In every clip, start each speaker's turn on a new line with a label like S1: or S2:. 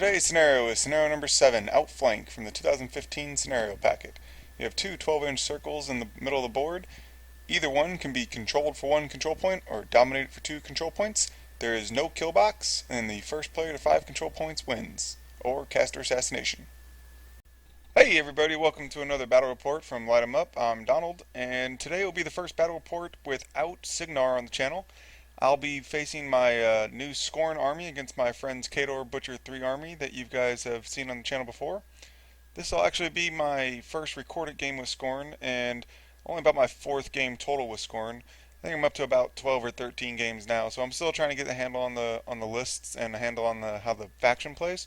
S1: Today's scenario is scenario number 7, Outflank, from the 2015 scenario packet. You have two 12-inch circles in the middle of the board. Either one can be controlled for one control point or dominated for two control points. There is no kill box, and the first player to 5 control points wins, or caster assassination. Hey everybody, welcome to another battle report from Lightem'up. I'm Donald, and today will be the first battle report without Signar on the channel. I'll be facing my new Skorne army against my friend's Khador Butcher 3 army that you guys have seen on the channel before. This will actually be my first recorded game with Skorne, and only about my 4th game total with Skorne. I think I'm up to about 12 or 13 games now, so I'm still trying to get a handle on the lists and a handle on how the faction plays.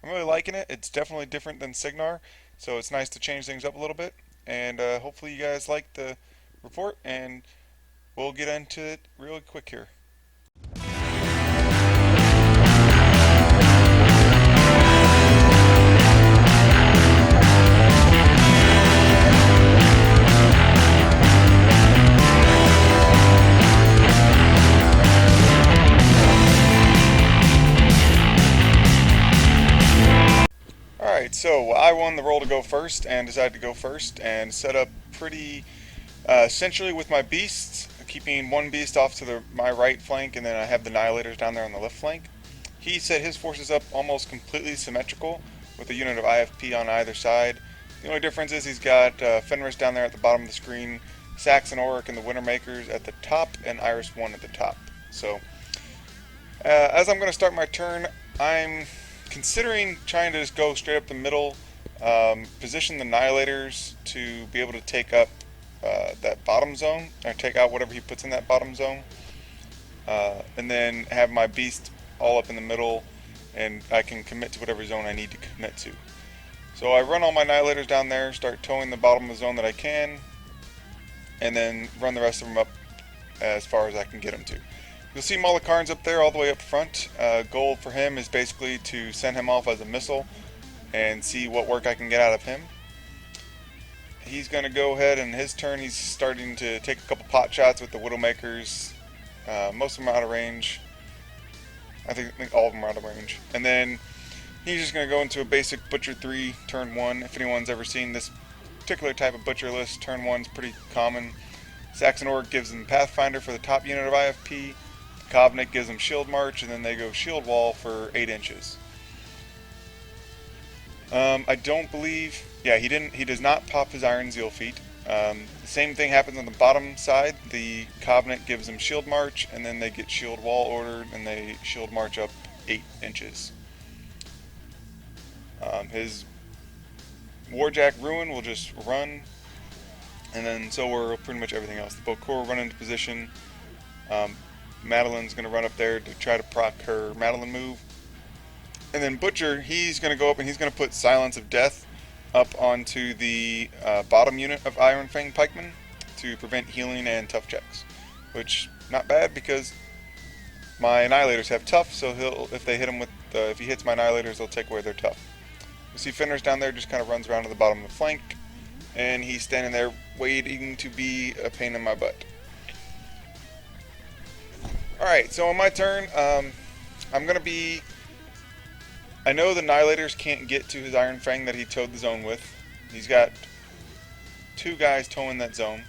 S1: I'm really liking it. It's definitely different than Signar, so it's nice to change things up a little bit. And hopefully you guys like the report, and we'll get into it really quick here. Alright, so I won the roll to go first and decided to go first and set up pretty centrally with my beasts, keeping one beast off to my right flank, and then I have the Annihilators down there on the left flank. He set his forces up almost completely symmetrical with a unit of IFP on either side. The only difference is he's got Fenris down there at the bottom of the screen, Saxon Auric and the Wintermakers at the top, and Iris 1 at the top. So, as I'm going to start my turn, I'm considering trying to just go straight up the middle, position the Annihilators to be able to take up that bottom zone, or take out whatever he puts in that bottom zone, and then have my beast all up in the middle, and I can commit to whatever zone I need to commit to. So I run all my Annihilators down there, start towing the bottom of the zone that I can, and then run the rest of them up as far as I can get them to. You'll see Malakarn's up there all the way up front. Goal for him is basically to send him off as a missile and see what work I can get out of him. He's going to go ahead, and his turn he's starting to take a couple pot shots with the Widowmakers. Most of them are out of range. I think all of them are out of range. And then he's just going to go into a basic Butcher 3 turn 1. If anyone's ever seen this particular type of Butcher list, turn 1's pretty common. Saxon Auric gives them Pathfinder for the top unit of IFP. Covenant gives them Shield March, and then they go Shield Wall for 8 inches. I don't believe, yeah, he does not pop his Iron Zeal feat. The same thing happens on the bottom side. The Covenant gives them Shield March, and then they get Shield Wall ordered, and they Shield March up 8 inches. His Warjack Ruin will just run, and then so will pretty much everything else. The Bokor will run into position. Madeline's going to run up there to try to proc her Madeline move. And then Butcher, he's going to go up and he's going to put Silence of Death up onto the bottom unit of Iron Fang Pikemen to prevent healing and tough checks. Which, not bad, because my Annihilators have tough, so if they hit him with, if he hits my Annihilators, they'll take away their tough. You see Fenris down there just kind of runs around to the bottom of the flank, and he's standing there waiting to be a pain in my butt. Alright, so on my turn, I'm going to be... I know the Annihilators can't get to his Iron Fang that he towed the zone with. He's got 2 guys towing that zone.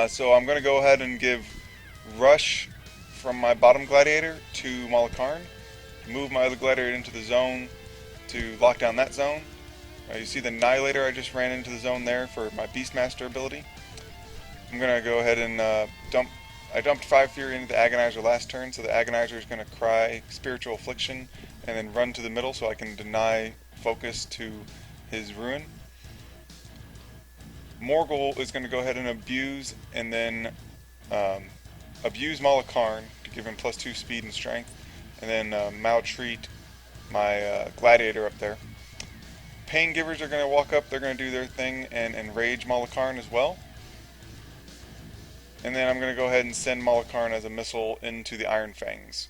S1: So I'm going to go ahead and give Rush from my bottom Gladiator to Malakarn. Move my other Gladiator into the zone to lock down that zone. You see the Annihilator I just ran into the zone there for my Beastmaster ability. I'm going to go ahead and I dumped 5 Fury into the Agonizer last turn, so the Agonizer is going to cry Spiritual Affliction and then run to the middle so I can deny focus to his Ruin. Morghoul is going to go ahead and abuse, and then abuse Malakarn to give him +2 speed and strength, and then maltreat my Gladiator up there. Pain Givers are going to walk up, they're going to do their thing and enrage Malakarn as well. And then I'm going to go ahead and send Malakarn as a missile into the Iron Fangs.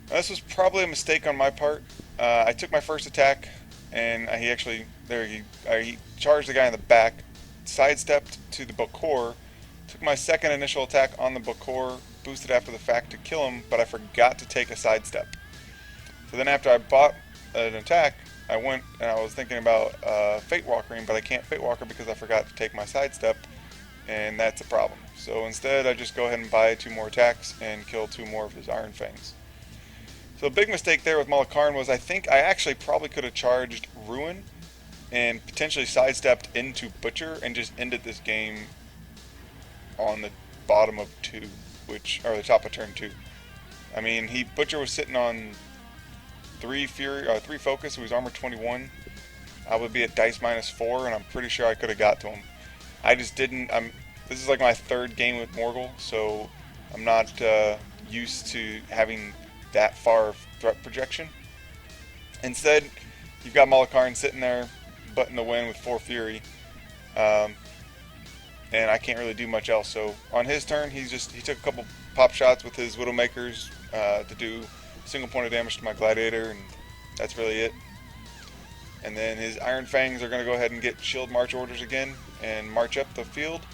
S1: Now, this was probably a mistake on my part. I took my first attack, and he charged the guy in the back, sidestepped to the Bokor, took my second initial attack on the Bokor, boosted after the fact to kill him, but I forgot to take a sidestep. So then after I bought an attack, I went and I was thinking about Fate Walkering, but I can't Fate Walker because I forgot to take my sidestep, and that's a problem. So instead I just go ahead and buy 2 more attacks and kill 2 more of his Iron Fangs. So a big mistake there with Malakarn was I think I actually probably could have charged Ruin and potentially sidestepped into Butcher and just ended this game on the bottom of 2, or the top of turn 2. I mean, Butcher was sitting on 3 Fury, 3 Focus, so he was armor 21. I would be at dice -4, and I'm pretty sure I could have got to him. I just didn't. This is like my 3rd game with Morghoul, so I'm not used to having that far of threat projection. Instead, you've got Malakarn sitting there, butting the win with 4 Fury, and I can't really do much else. So on his turn, he took a couple pop shots with his Widowmakers to do single point of damage to my Gladiator, and that's really it. And then his Iron Fangs are going to go ahead and get shield march orders again and march up the field.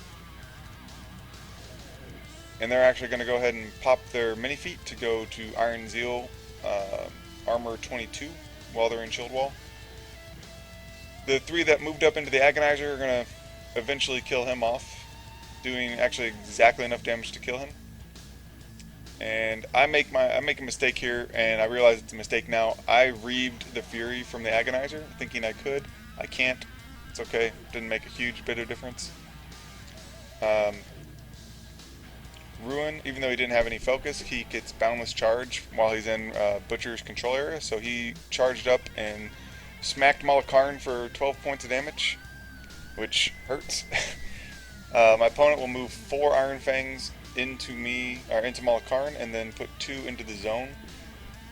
S1: And they're actually going to go ahead and pop their mini feat to go to Iron Zeal armor 22 while they're in shield wall. The 3 that moved up into the Agonizer are going to eventually kill him off, doing actually exactly enough damage to kill him. And I make a mistake here, and I realize it's a mistake now. I reaved the Fury from the Agonizer, thinking I could. I can't. It's okay. Didn't make a huge bit of difference. Ruin, even though he didn't have any focus, he gets Boundless Charge while he's in Butcher's control area. So he charged up and smacked Malakarn for 12 points of damage, which hurts. My opponent will move 4 Iron Fangs into Malakarn, and then put 2 into the zone,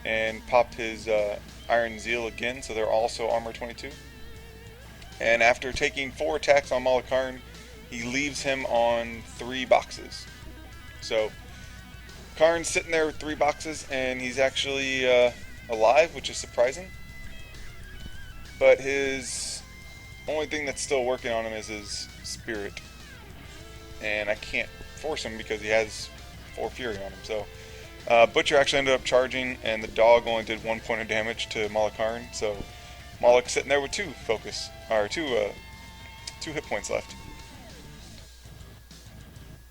S1: and pop his Iron Zeal again, so they're also armor 22. And after taking 4 attacks on Malakarn, he leaves him on 3 boxes. So Karn's sitting there with 3 boxes, and he's actually alive, which is surprising. But his only thing that's still working on him is his Spirit, and I can't force him because he has 4 Fury on him. So Butcher actually ended up charging, and the dog only did 1 point of damage to Malakarn. So Malak's sitting there with 2 focus, or 2 hit points left.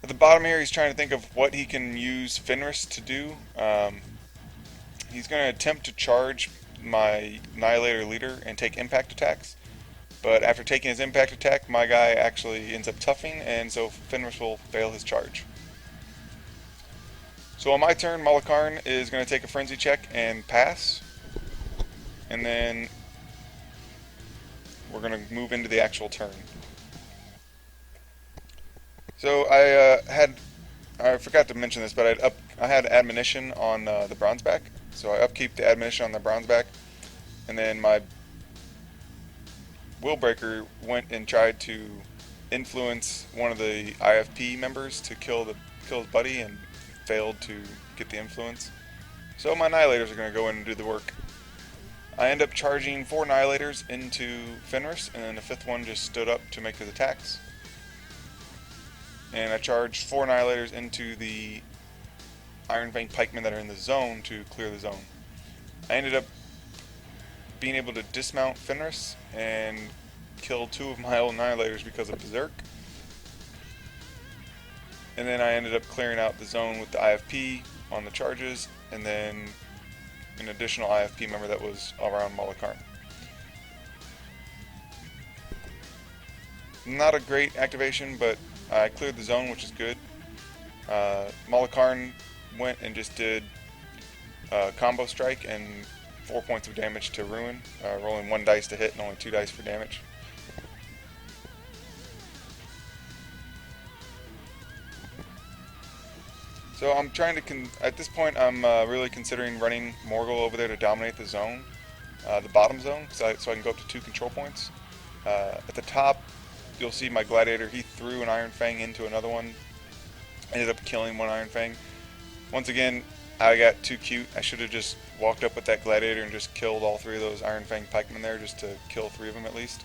S1: At the bottom here, he's trying to think of what he can use Fenris to do. He's going to attempt to charge my Annihilator leader and take impact attacks. But after taking his impact attack, my guy actually ends up toughing, and so Fenris will fail his charge. So on my turn, Malakarn is going to take a frenzy check and pass. And then we're going to move into the actual turn. So I forgot to mention this, but I had Admonition on the Bronzeback. So I upkeep the Admonition on the Bronzeback, and then my Willbreaker went and tried to influence one of the IFP members to kill his buddy, and failed to get the influence. So my Annihilators are going to go in and do the work. I end up charging 4 Annihilators into Fenris, and then the 5th one just stood up to make his attacks. And I charged 4 Annihilators into the Iron Fang Pikemen that are in the zone to clear the zone. I ended up being able to dismount Fenris and kill 2 of my old Annihilators because of Berserk. And then I ended up clearing out the zone with the IFP on the charges, and then an additional IFP member that was around Malakarn. Not a great activation, but I cleared the zone, which is good. Malakarn went and just did combo strike and 4 points of damage to Ruin, rolling 1 dice to hit and only 2 dice for damage. So I'm trying to, at this point I'm really considering running Morghoul over there to dominate the zone, the bottom zone, so I can go up to 2 control points. At the top, you'll see my Gladiator, he threw an Iron Fang into another one, ended up killing 1 Iron Fang. Once again, I got too cute. I should have just walked up with that Gladiator and just killed all 3 of those Iron Fang pikemen there, just to kill 3 of them at least.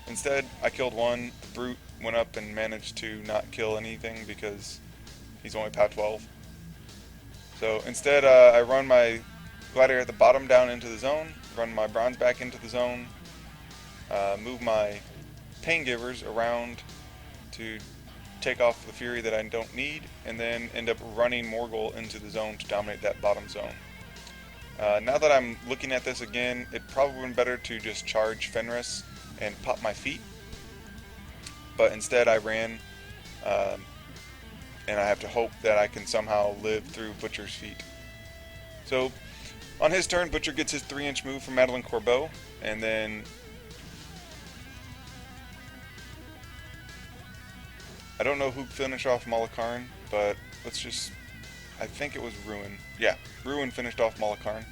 S1: Instead, I killed 1. The Brute went up and managed to not kill anything because he's only POW 12. So instead, I run my Gladiator at the bottom down into the zone, run my bronze back into the zone, move my pain givers around to take off the fury that I don't need, and then end up running Morghoul into the zone to dominate that bottom zone. Now that I'm looking at this again, it probably would have been better to just charge Fenris and pop my feet, but instead I ran, and I have to hope that I can somehow live through Butcher's feet. So on his turn, Butcher gets his 3-inch move from Madeleine Corbeau, and then I don't know who finished off Malakarn, but I think it was Ruin. Yeah, Ruin finished off Malakarn.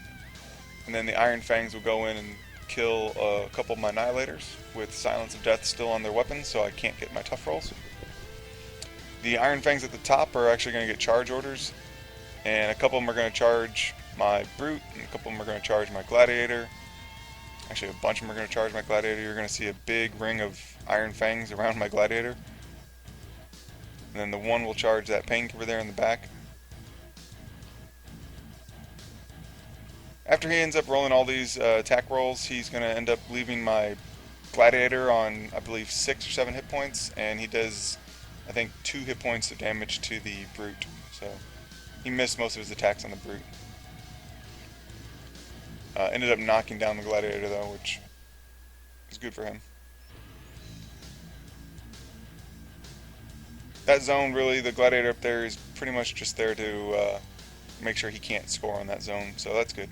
S1: And then the Iron Fangs will go in and kill a couple of my Annihilators with Silence of Death still on their weapons, so I can't get my tough rolls. The Iron Fangs at the top are actually going to get charge orders, and a couple of them are going to charge my Brute, and a couple of them are going to charge my Gladiator. Actually, a bunch of them are going to charge my Gladiator. You're going to see a big ring of Iron Fangs around my Gladiator. And then the one will charge that Painkeeper there in the back. After he ends up rolling all these attack rolls, he's going to end up leaving my Gladiator on, I believe, 6 or 7 hit points, and he does, I think, 2 hit points of damage to the Brute. So he missed most of his attacks on the Brute. Ended up knocking down the Gladiator, though, which is good for him. That zone, really, the Gladiator up there is pretty much just there to make sure he can't score on that zone, so that's good.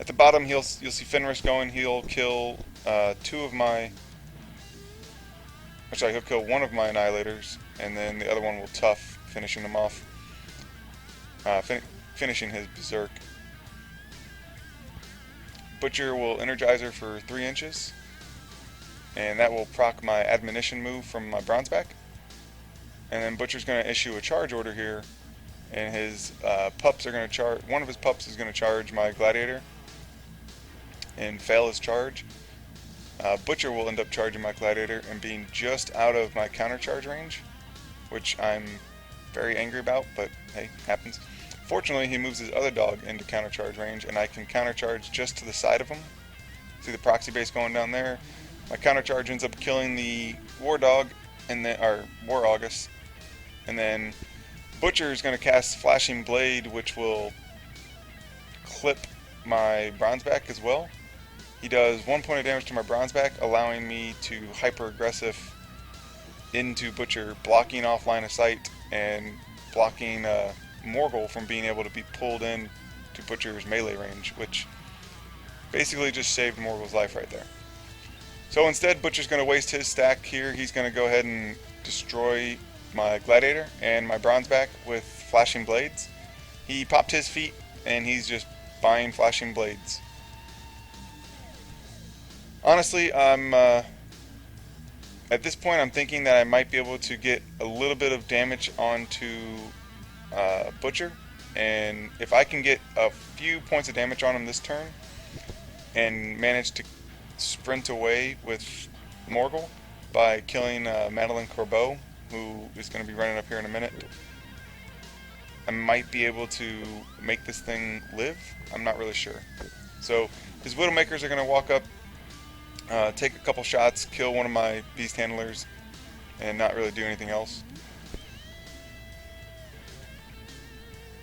S1: At the bottom, you'll see Fenris going. He'll kill he'll kill one of my Annihilators, and then the other one will tough, finishing him off, finishing his Berserk. Butcher will Energizer for 3 inches, and that will proc my Admonition move from my Bronzeback. And then Butcher's going to issue a charge order here, and his pups are going to charge. One of his pups is going to charge my Gladiator and fail his charge. Butcher will end up charging my Gladiator and being just out of my counter charge range, which I'm very angry about, but hey, happens. Fortunately, he moves his other dog into counter charge range, and I can counter charge just to the side of him. See the proxy base going down there. My counter charge ends up killing the War Dog and then War August, and then Butcher is going to cast Flashing Blade, which will clip my Bronzeback as well. He does 1 point of damage to my Bronzeback, allowing me to hyper aggressive into Butcher, blocking off line of sight and blocking Morghoul from being able to be pulled in to Butcher's melee range, which basically just saved Morghoul's life right there. So instead, Butcher's going to waste his stack here. He's going to go ahead and destroy my Gladiator and my Bronzeback with Flashing Blades. He popped his feet, and he's just buying Flashing Blades. Honestly, at this point, I'm thinking that I might be able to get a little bit of damage onto Butcher, and if I can get a few points of damage on him this turn and manage to sprint away with Morghoul by killing Madeleine Corbeau, who is going to be running up here in a minute, I might be able to make this thing live. I'm not really sure. So his Widowmakers are going to walk up, take a couple shots, kill one of my Beast Handlers, and not really do anything else.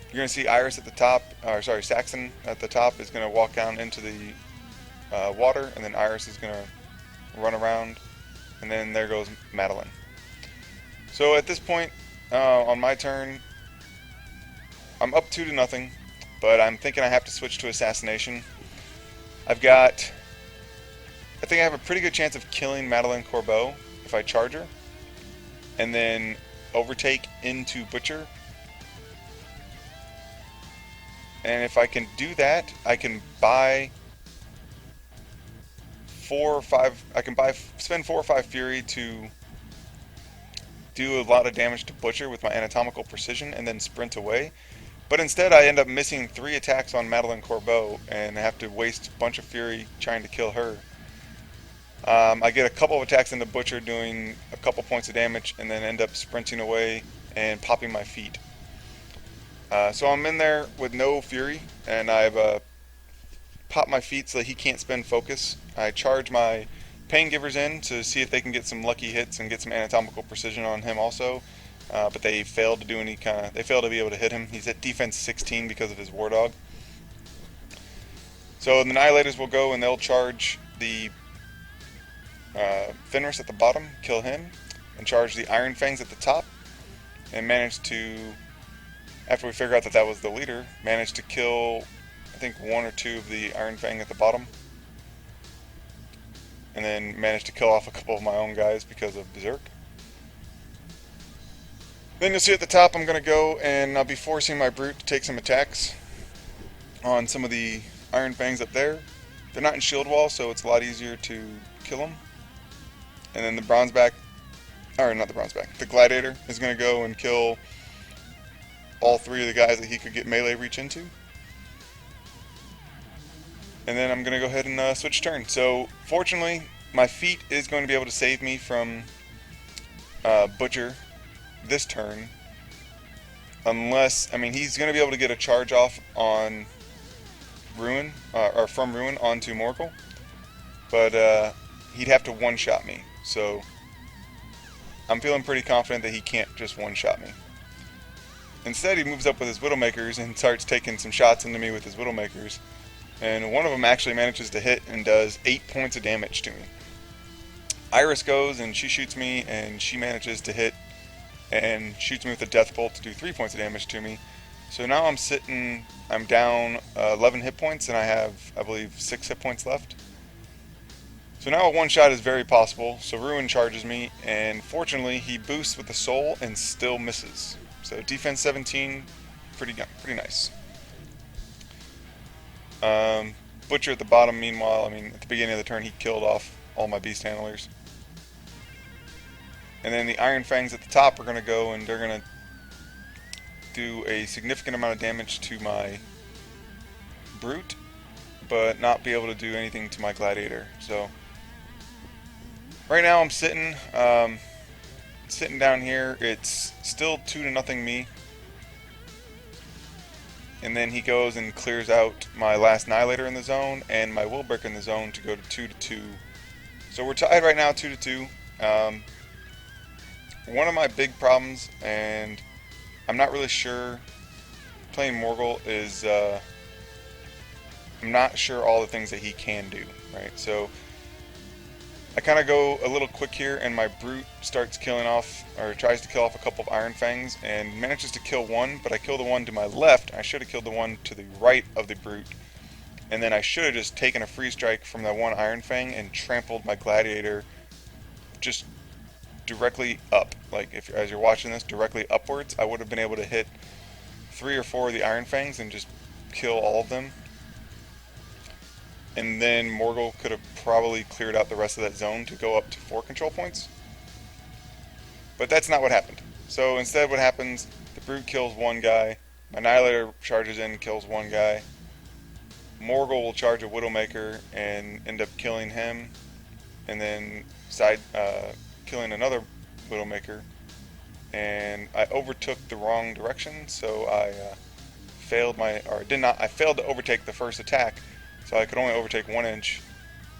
S1: You're going to see Iris at the top, Saxon at the top is going to walk down into the water, and then Iris is going to run around, and then there goes Madeleine. So at this point, on my turn, I'm up 2-0, but I'm thinking I have to switch to Assassination. I think I have a pretty good chance of killing Madeleine Corbeau if I charge her, and then overtake into Butcher. And if I can do that, I can buy 4 or 5. I can spend 4 or 5 Fury to do a lot of damage to Butcher with my Anatomical Precision, and then sprint away. But instead, I end up missing 3 attacks on Madeleine Corbeau, and I have to waste a bunch of Fury trying to kill her. I get a couple of attacks into Butcher, doing a couple points of damage, and then end up sprinting away and popping my feet. So I'm in there with no Fury, and I have a pop my feet so that he can't spend focus. I charge my Pain Givers in to see if they can get some lucky hits and get some anatomical precision on him also. But they failed to do any they failed to be able to hit him. He's at defense 16 because of his War Dog. So the Annihilators will go and they'll charge the Fenris at the bottom, kill him, and charge the Iron Fangs at the top, and manage to, after we figure out that that was the leader, manage to kill, I think, 1 or 2 of the Iron Fang at the bottom, and then manage to kill off a couple of my own guys because of Berserk. Then you'll see at the top I'm going to go and I'll be forcing my Brute to take some attacks on some of the Iron Fangs up there. They're not in shield wall, so it's a lot easier to kill them. And then the Bronzeback, or not the Bronzeback, the Gladiator is going to go and kill all 3 of the guys that he could get melee reach into. And then I'm going to go ahead and switch turn. So fortunately, my feat is going to be able to save me from Butcher this turn. Unless, I mean, he's going to be able to get a charge off on Ruin, or from Ruin onto Morghoul. But he'd have to one-shot me. So I'm feeling pretty confident that he can't just one-shot me. Instead, he moves up with his Widowmakers and starts taking some shots into me with his Widowmakers. And one of them actually manages to hit and does 8 points of damage to me. Iris goes and she shoots me and she manages to hit and shoots me with a Death Bolt to do 3 points of damage to me. So now I'm down 11 hit points and I have, I believe, 6 hit points left. So now a one-shot is very possible. So Ruin charges me, and fortunately he boosts with the Soul and still misses. So defense 17, pretty nice. Butcher at the bottom, meanwhile, I mean, at the beginning of the turn he killed off all my Beast Handlers. And then the Iron Fangs at the top are going to go and they're going to do a significant amount of damage to my Brute, but not be able to do anything to my Gladiator. So right now I'm sitting down here. It's still 2-0 me. And then he goes and clears out my last Annihilator in the zone and my Willbreaker in the zone to go to 2-2. So we're tied right now, 2-2. One of my big problems, and I'm not really sure, playing Morghoul is, I'm not sure all the things that he can do, right? So I kind of go a little quick here, and my Brute starts killing off, or tries to kill off a couple of Iron Fangs, and manages to kill one, but I kill the one to my left. I should have killed the one to the right of the Brute, and then I should have just taken a free strike from that one Iron Fang and trampled my Gladiator just directly up. Like, if as you're watching this, directly upwards, I would have been able to hit 3 or 4 of the Iron Fangs and just kill all of them. And then Morghoul could have probably cleared out the rest of that zone to go up to 4 control points. But that's not what happened. So instead what happens, the Brute kills one guy, my Annihilator charges in and kills one guy, Morghoul will charge a Widowmaker and end up killing him, and then killing another Widowmaker, and I overtook the wrong direction, so I failed to overtake the first attack, so I could only overtake 1 inch,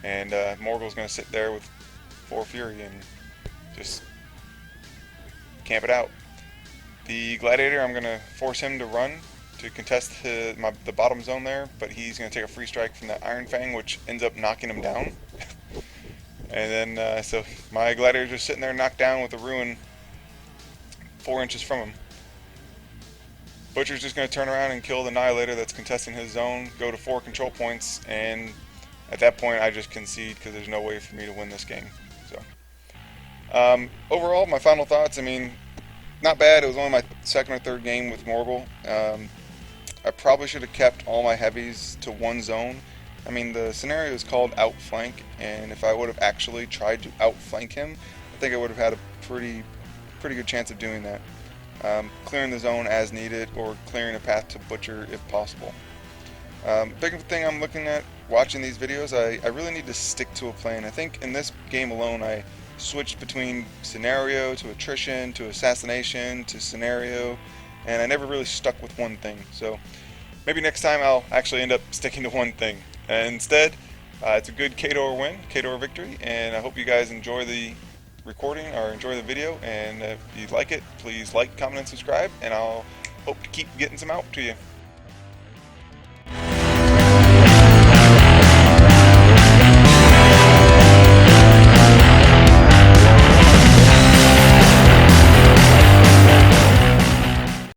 S1: and Morghoul's going to sit there with 4 Fury and just camp it out. The Gladiator, I'm going to force him to run to contest the bottom zone there, but he's going to take a free strike from that Iron Fang, which ends up knocking him down. And then, so my Gladiator's just sitting there knocked down with a Ruin 4 inches from him. Butcher's just going to turn around and kill the Annihilator that's contesting his zone, go to 4 control points, and at that point I just concede because there's no way for me to win this game. So, overall, my final thoughts, I mean, not bad. It was only my 2nd or 3rd game with Morghoul. I probably should have kept all my heavies to 1 zone. I mean, the scenario is called outflank, and if I would have actually tried to outflank him, I think I would have had a pretty good chance of doing that. Clearing the zone as needed, or clearing a path to Butcher if possible. Big thing I'm looking at watching these videos, I really need to stick to a plan. I think in this game alone I switched between scenario to attrition to assassination to scenario, and I never really stuck with one thing. So maybe next time I'll actually end up sticking to one thing. Instead, it's a good Khador win, Khador victory, and I hope you guys enjoy the recording or enjoy the video. And if you like it, please like, comment, and subscribe, and I'll hope to keep getting some out to you.